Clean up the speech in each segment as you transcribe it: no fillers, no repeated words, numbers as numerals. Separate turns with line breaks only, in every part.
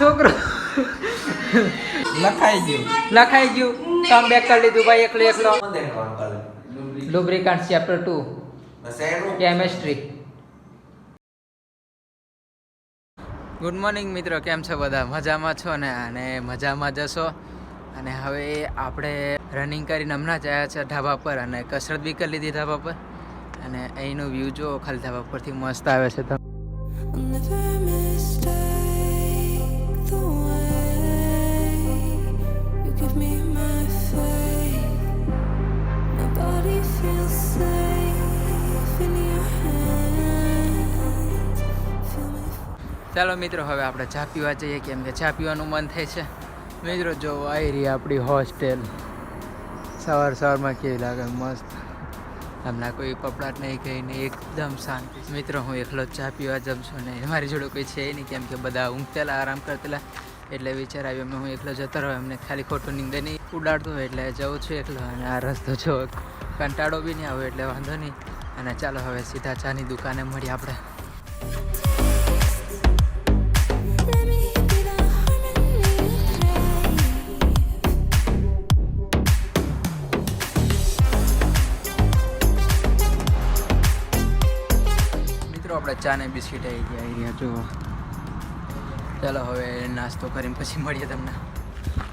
છોકરો લખાઈ ગયું કમ બેક કરી લીધું ભાઈ એકલો lubricant chapter 2 chemistry. Good morning મિત્રો, કેમ છો બધા? મજામાં છો ને? અને મજામાં જશો. અને હવે આપણે રનિંગ કરીને હમણાં જ આવ્યા છે ધાબા પર અને કસરત બી કરી લીધી ધાબા પર. અને અહીંનો વ્યૂ જો ખાલી ધાબા પરથી મસ્ત આવે છે. ચાલો મિત્રો, હવે આપણે ચા પીવા જઈએ, કેમ કે ચા પીવાનું મન થાય છે. મિત્રો જો આવી રહી આપણી હોસ્ટેલ, સવારમાં કેવી લાગે, મસ્ત. હમણાં કોઈ પપડાટ નહીં, કંઈ નહીં, એકદમ શાંતિ. મિત્રો હું એકલો ચા પીવા જમ છું ને મારી જોડે કોઈ છે નહીં, કેમ કે બધા ઊંઘતેલા, આરામ કરતેલા. એટલે વિચાર આવ્યો મેં હું એકલો જતો રહ્યો, એમને ખાલી ખોટું નીંદે નહીં ઉડાડતું હોય એટલે જવું છું એકલો. અને આ રસ્તો જો કંટાળો બી નહીં આવે એટલે વાંધો નહીં. અને ચાલો હવે સીધા ચાની દુકાને મળીએ આપણે. આપણે ચા ને બિસ્કીટ આવી ગયા જુઓ. ચાલો હવે નાસ્તો કરીને પછી મળીએ તમને.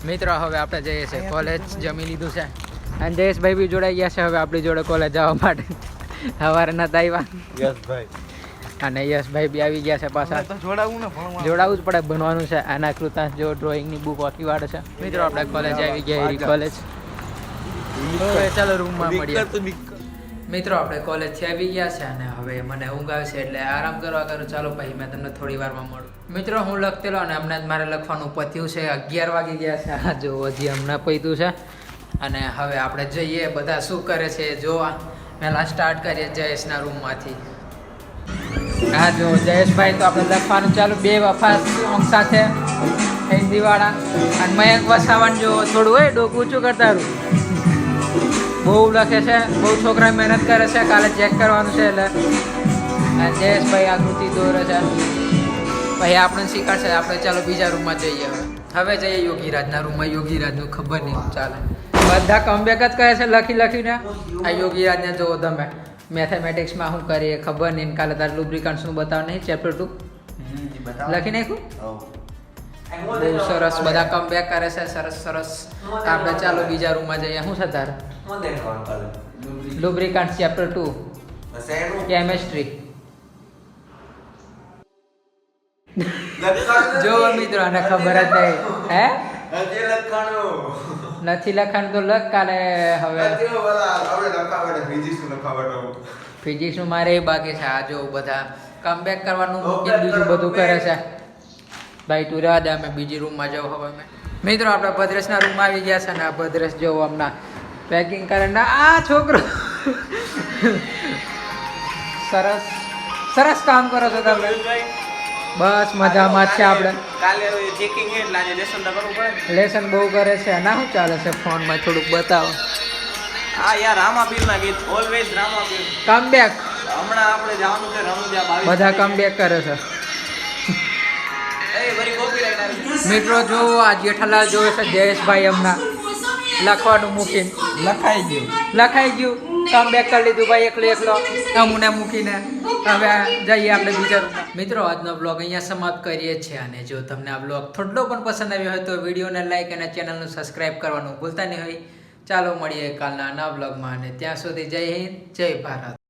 મિત્રો હવે આપણે જઈએ છીએ કોલેજ, જમી લીધું છે અને જયેશભાઈ બી જોડાઈ ગયા છે હવે આપણી જોડે કોલેજ જવા માટે. સવારે નતા આવ્યા યશભાઈ, અને યશભાઈ બી આવી ગયા છે પાછા. જોડાવવું જ પડે, ભણવાનું છે. આના કૃતાંશ જો ડ્રોઈંગની બુક વાંકી વાળે છે. મિત્રો આપણે કોલેજ આવી ગયા, એરી કોલેજ. ચાલો રૂમમાં મળીએ. મિત્રો આપણે કોલેજથી આવી ગયા છે અને હવે મને ઊંઘ આવે છે એટલે આરામ કરવા કરું. ચાલો પછી મેં તમને થોડી વારમાં મળું. મિત્રો હું લખતેલો અને હમણાં જ મારે લખવાનું પત્યું છે. 11 વાગી ગયા છે. હા જો હજી હમણાં પત્યું છે. અને હવે આપણે જઈએ, બધા શું કરે છે જોવા. પહેલાં સ્ટાર્ટ કરીએ જયેશના રૂમમાંથી. હા જો જયેશભાઈ તો આપણે લખવાનું ચાલુ, 2 વફા સાથે હિન્દીવાળા. અને મયંક વસાવાનું જો થોડું હોય ડોકું ઊંચું કરતા રહું. બહુ લખે છે, બહુ છોકરા મહેનત કરે છે. કાલે ચેક કરવાનું છે એટલે. જયેશભાઈ આકૃતિ દોરે છે, પછી આપણને શીખવાડશે. આપણે ચાલો બીજા રૂમમાં જઈએ. હવે જઈએ યોગીરાજના રૂમમાં. યોગીરાજનું ખબર નહીં ચાલે, બધા કમબેક જ કરે છે લખીને. આ યોગીરાજને જુઓ તમે, મેથેમેટિક્સમાં શું કરીએ ખબર નહીં. કાલે તારે લુબ્રિકન્ટ્સનું બતાવ નહીં, ચેપ્ટર 2 લખી નાખ્યું. બહુ સરસ, બધા કમબેક કરે છે. સરસ. આપણે ચાલો બીજા રૂમમાં જઈએ. શું છે તારે? Lubricant chapter 2 chemistry. જો મિત્રો આને ખબર જ નહીં. હે નથી લખાણ તો લખ કાલે. હવે ફિઝિક્સનું મારે એ બાકી છે. આ જો બધા કમબેક કરવાનું મૂકીને બીજું બધું કરે છે. ભાઈ તું રહેવા દે, અમે બીજી રૂમમાં જાઉં. હવે મિત્રો આપણે ભદ્રેશના રૂમમાં આવી ગયા છે ને આ ભદ્રેશ જો હમણાં પેકિંગ કરે ને. આ છોકરો સરસ કામ કરો છો તમે. બસ મજામાં છે આપણે. લેસન બહુ કરે છે. ના શું ચાલે છે ફોનમાં થોડુંક બતાવો. કમબેક બધા કમબેક કરે છે. મિત્રો જો આ જેઠાલાલ જોવે છે જયેશભાઈ હમણાં લખવાનું મૂકીને. લખાઈ ગયું કમબેક કરી લીધું ભાઈ એકલો અમુને મૂકીને. હવે જઈએ આપણે બીજા રૂમમાં. મિત્રો આજનો બ્લોગ અહીંયા સમાપ્ત કરીએ છીએ. અને જો તમને આ બ્લોગ થોડો પણ પસંદ આવ્યો હોય તો વિડીયોને લાઈક અને ચેનલને સબસ્ક્રાઈબ કરવાનું ભૂલતા નહીં હોય. ચાલો મળીએ કાલના નવા બ્લોગમાં. અને ત્યાં સુધી જય હિન્દ, જય ભારત.